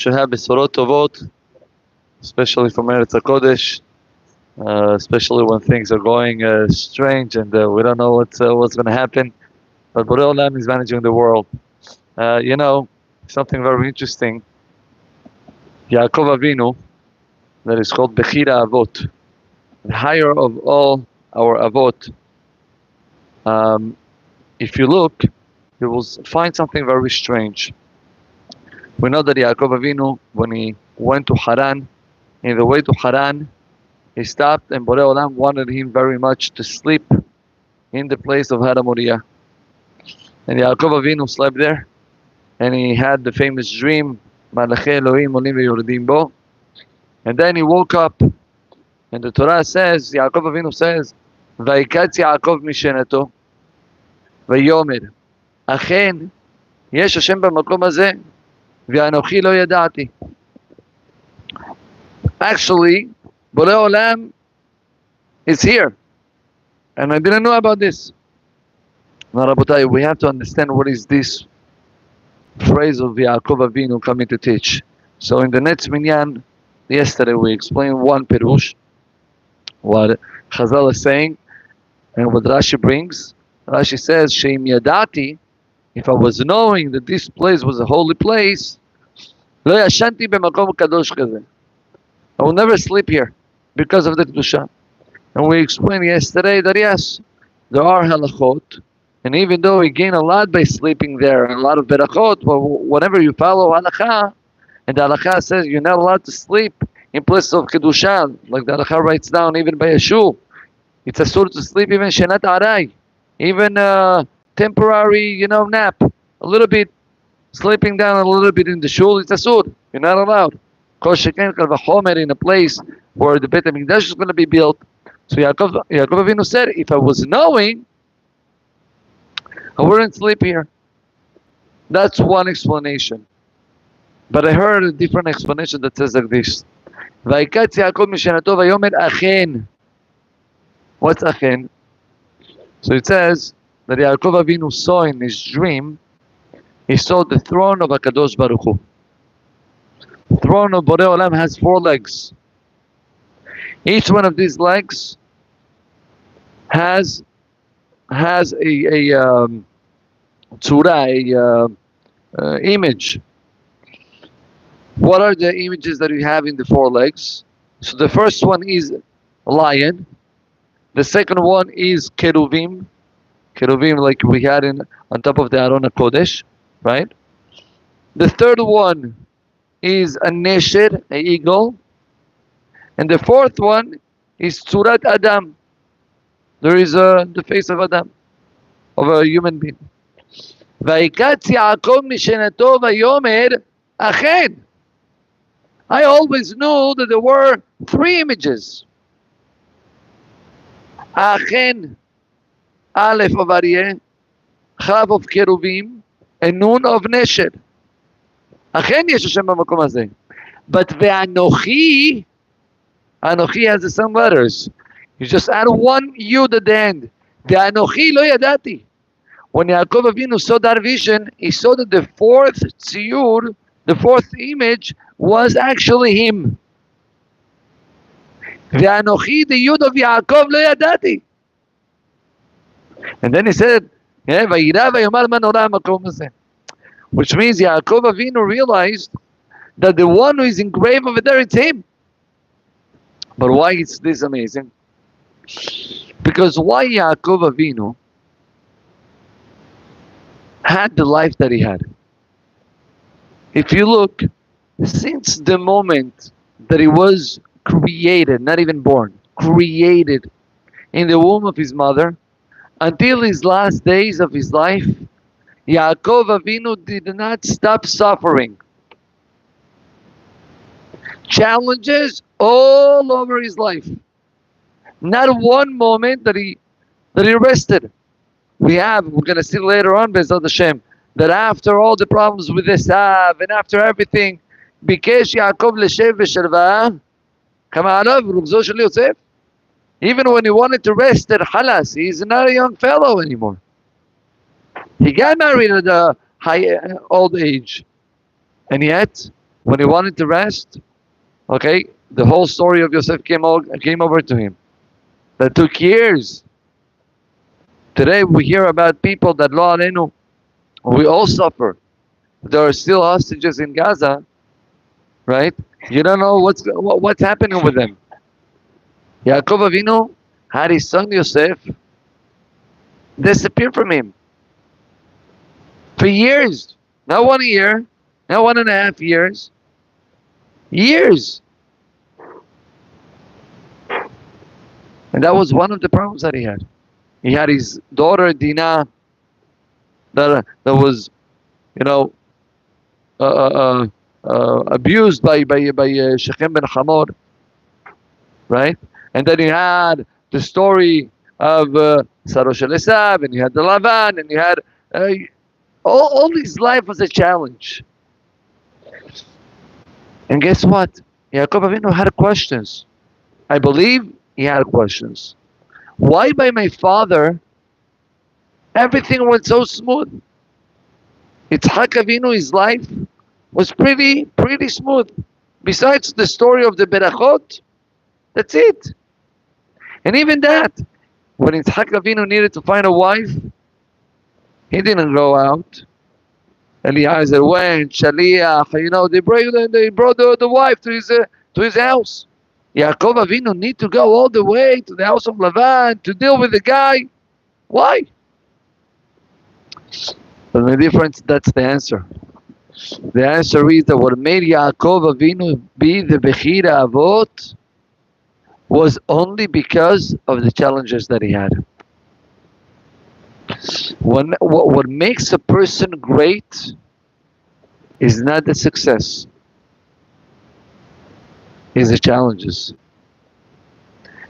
should have besorot tovot, especially from Eretz HaKodesh, especially when things are going strange and we don't know what's going to happen. But Borei Olam is managing the world. Something very interesting. Yaakov Avinu, that is called Bechira Avot, the higher of all our Avot. If you look, you will find something very strange. We know that Yaakov Avinu, when he went to Haran, in the way to Haran, he stopped and Borei Olam wanted him very much to sleep in the place of Hara Moriah. And Yaakov Avinu slept there, and he had the famous dream, Malachei Elohim olim veyordim bo. And then he woke up, and the Torah says, Yaakov Avinu says, Vaikatz Yaakov mishenato, Vayomer, Achen, יש השם במקום הזה, ואנוכי לא ידעתי. Actually, Borei Olam is here, and I didn't know about this. Now, Rabotai, we have to understand what is this phrase of Yaakov Avinu coming to teach. So in the next minyan, yesterday we explained one perush, what Chazal is saying, and what Rashi brings. Rashi says, Sheim yadati, if I was knowing that this place was a holy place, lo yashanti b'makom kadosh kaze. I will never sleep here because of the kedusha. And we explained yesterday that yes, there are halachot, and even though we gain a lot by sleeping there, and a lot of berachot, well, whenever you follow halakha, and the halakha says you're not allowed to sleep in places of kedusha, like the halakha writes down, even by a shul, it's asur to sleep even shenat aray, even temporary, nap, a little bit, sleeping down a little bit in the shul, it's asur. You're not allowed. Kol sheken kal v'chomer, in a place where the Beit HaMikdash is going to be built. So Yaakov Avinu said, if I was knowing, I wouldn't sleep here. That's one explanation. But I heard a different explanation that says like this. Vaikatz Yaakov mishenato vayomer achen. What's achen? So it says that Yaakov Avinu saw in his dream, he saw the throne of HaKadosh Baruch Hu. The throne of Borei Olam has 4 legs. Each one of these legs has a tzura, image. What are the images that we have in the 4 legs? So the first one is a lion. The second one is keruvim like we had on top of the Aron HaKodesh, right? The third one is a nesher, an eagle. And the fourth one is tzurat Adam. There is the face of Adam, of a human being. Vaikatz Yaakov mishenato vayomer achen. I always knew that there were 3 images. Achen, Aleph of Aryeh, Chav of Keruvim, and Nun of Nesher. Achen yesh Hashem b'makom hazeh. But ve'anochi, Anochi has the same letters. You just add 1 yud at the end. Ve'anochi lo yadati. When Yaakov Avinu saw that vision, he saw that the 4th tziyur, the 4th image, was actually him. Ve'anochi, the yud of Yaakov, lo yadati. And then he said, Vayira vayomar manorah makom hazeh. Which means Yaakov Avinu realized that the one who is engraved over there, it's him. But why is this amazing? Because why Yaakov Avinu had the life that he had? If you look, since the moment that he was created, not even born, created in the womb of his mother, until his last days of his life, Yaakov Avinu did not stop suffering. Challenges all over his life. Not one moment that he rested. We're going to see later on, Be'ezrat Hashem, that after all the problems with Esav and after everything, Bikesh Yaakov leshev v'shalva, kama alav rugzo shel Yosef. Even when he wanted to rest at Halas, he's not a young fellow anymore. He got married at a high old age. And yet, When he wanted to rest, okay, the whole story of Yosef came over to him. That took years. Today we hear about people that lo alenu, we all suffer. There are still hostages in Gaza, right? You don't know what's happening with them. Yaakov Avinu had his son Yosef disappear from him for years. Not 1 year, not 1.5 years. Years. And that was one of the problems that he had. He had his daughter Dinah that was, you know, abused by Shechem ben Hamor, right? And then he had the story of Sara shel Esav, and you had the Lavan, and you had all his life was a challenge. And guess what? Yaakov Avinu had questions. I believe he had questions. Why by my father everything went so smooth? Yitzhak Avinu, his life was pretty smooth. Besides the story of the Berachot, that's it. And even that, when Yitzhak Avinu needed to find a wife, he didn't go out. Eliezer went, Shaliach, they brought the wife to his house. Yaakov Avinu need to go all the way to the house of Lavan to deal with the guy. Why? But the difference, that's the answer. The answer is that what made Yaakov Avinu be the Bechira Avot was only because of the challenges that he had. What makes a person great is not the success, is the challenges.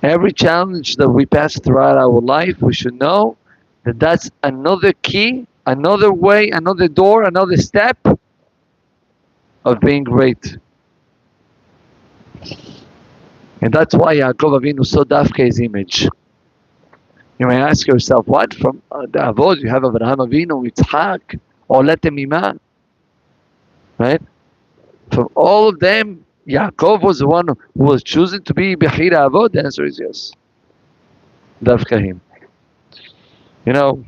Every challenge that we pass throughout our life, we should know that that's another key, another way, another door, another step of being great. And that's why Yaakov Avinu saw Dafka his image. You may ask yourself, what? From the Avot, you have Avraham Avinu, Yitzhak, Olet Emimah, right? From all of them, Yaakov was the one who was chosen to be Bechira Avot. The answer is yes. Dafka him. You know,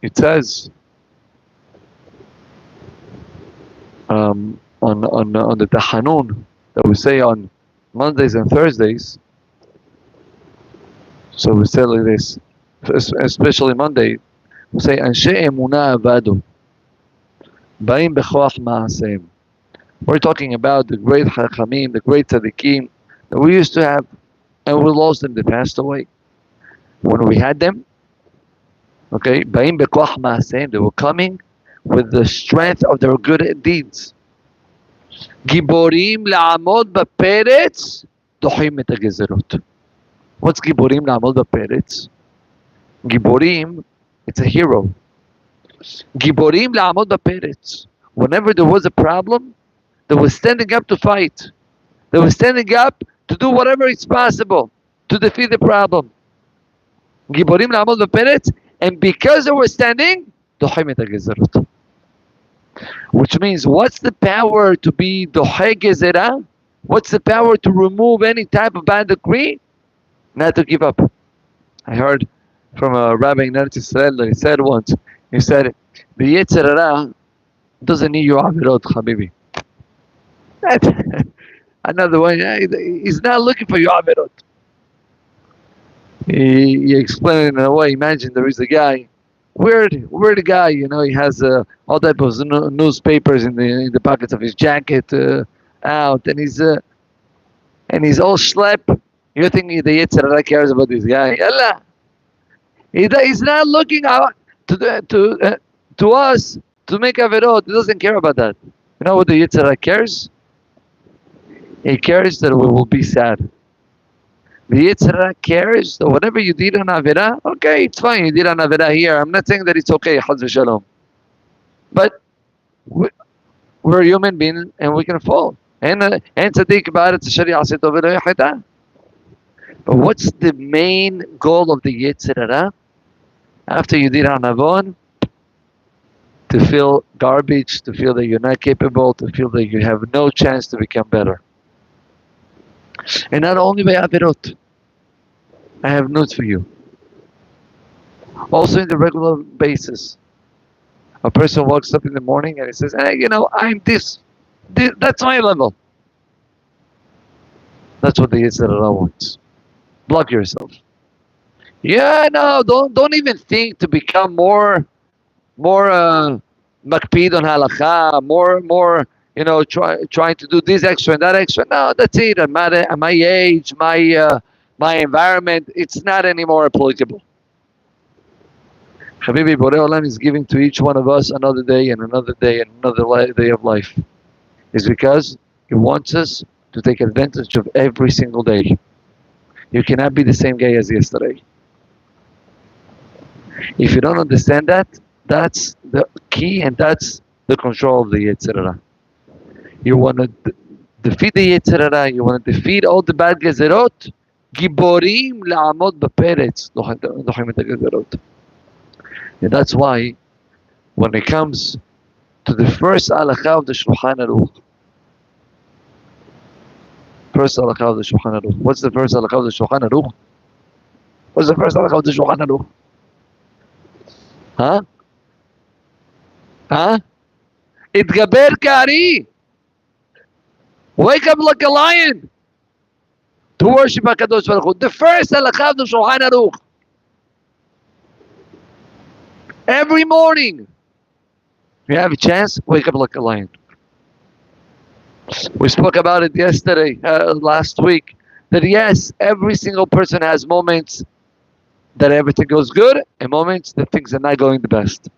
it says on the Tahanun that we say on Mondays and Thursdays. So we say like this, especially Monday, we say Anshe Emunah Avadu Ba'im Bechoach Ma'aseim. We're talking about the great Chachamim, the great Tzaddikim that we used to have, and we lost them, they passed away. When we had them, okay, Ba'im Bechoach Ma'aseim, they were coming with the strength of their good deeds. Giborim La'amod Ba'peretz Dochim Et HaGezerot. What's Giborim La'amod Ba'peretz? Giborim, it's a hero. Giborim La'amod Ba'peretz. Whenever there was a problem, they were standing up to fight. They were standing up to do whatever is possible to defeat the problem. Giborim La'amod Ba'peretz, and because they were standing, Dochim Et HaGezerot. Which means, what's the power to be Dochei Gezerah? What's the power to remove any type of bad decree? Not to give up. I heard from a rabbi in Eretz Yisrael that he said once, he said, the Yetzer Hara doesn't need your avirot, Habibi. Another one, he's not looking for your avirot. He explained it in a way, imagine there is a guy, weird guy, he has all type of newspapers in the pockets of his jacket out, and he's all schlep. You think the Yetzer Hara cares about this guy? Allah. He's not looking out to us to make averot. He doesn't care about that. You know what the Yetzer Hara cares? He cares that we will be sad. The Yetzer Hara cares that whatever you did on Avera, okay, it's fine. You did on Avera here. I'm not saying that it's okay, Chaz v'Shalom. But we're human beings and we can fall. And tzaddik ba'aretz asher ya'aseh tov v'lo yacheta. But what's the main goal of the Yetzer Hara? After you did on Avon, to to feel garbage, to feel that you're not capable, to feel that you have no chance to become better. And not only by Averot. I have news for you. Also in the regular basis. A person walks up in the morning and he says, hey, I'm this. That's my level. That's what the Yitzhak wants. Block yourself. Yeah, no, don't even think to become more makpid on halakha, more trying to do this extra and that extra. No, that's it. At my age, my environment, it's not anymore applicable. Habibi, Borei Olam is giving to each one of us another day and another day and another day of life. It's because He wants us to take advantage of every single day. You cannot be the same guy as yesterday. If you don't understand that, that's the key and that's the control of the Yetzirah. You want to defeat the Yetzirah, you want to defeat all the bad gezerot. Giborim la'amod b'peretz. And that's why, when it comes to the first halakha of the Shulchan Aruch, what's the first halakha of the Shulchan Aruch? What's the first halakha of the Shulchan Aruch? Huh? Itgaber kari. Wake up like a lion to worship HaKadosh Baruch Hu. The first halakha of the Shulchan Aruch. Every morning, you have a chance, wake up like a lion. We spoke about it yesterday, last week, that yes, every single person has moments that everything goes good and moments that things are not going the best.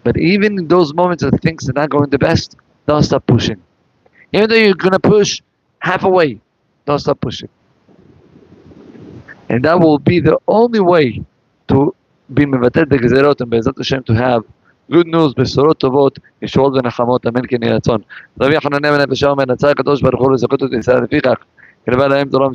But even in those moments that things are not going the best, don't stop pushing. Even though you're going to push halfway, don't stop pushing. And that will be the only way to be mevatel the gezerot and be'ezrat Hashem to have good news, besorot tovot, yeshuot v'nachamot, amen כן יהי רצון. רבי יוחנן בן אבי שאול בן נצר הקדוש ברוך הוא לזכות את ישראל לפיכך, כי לבעל להם תורה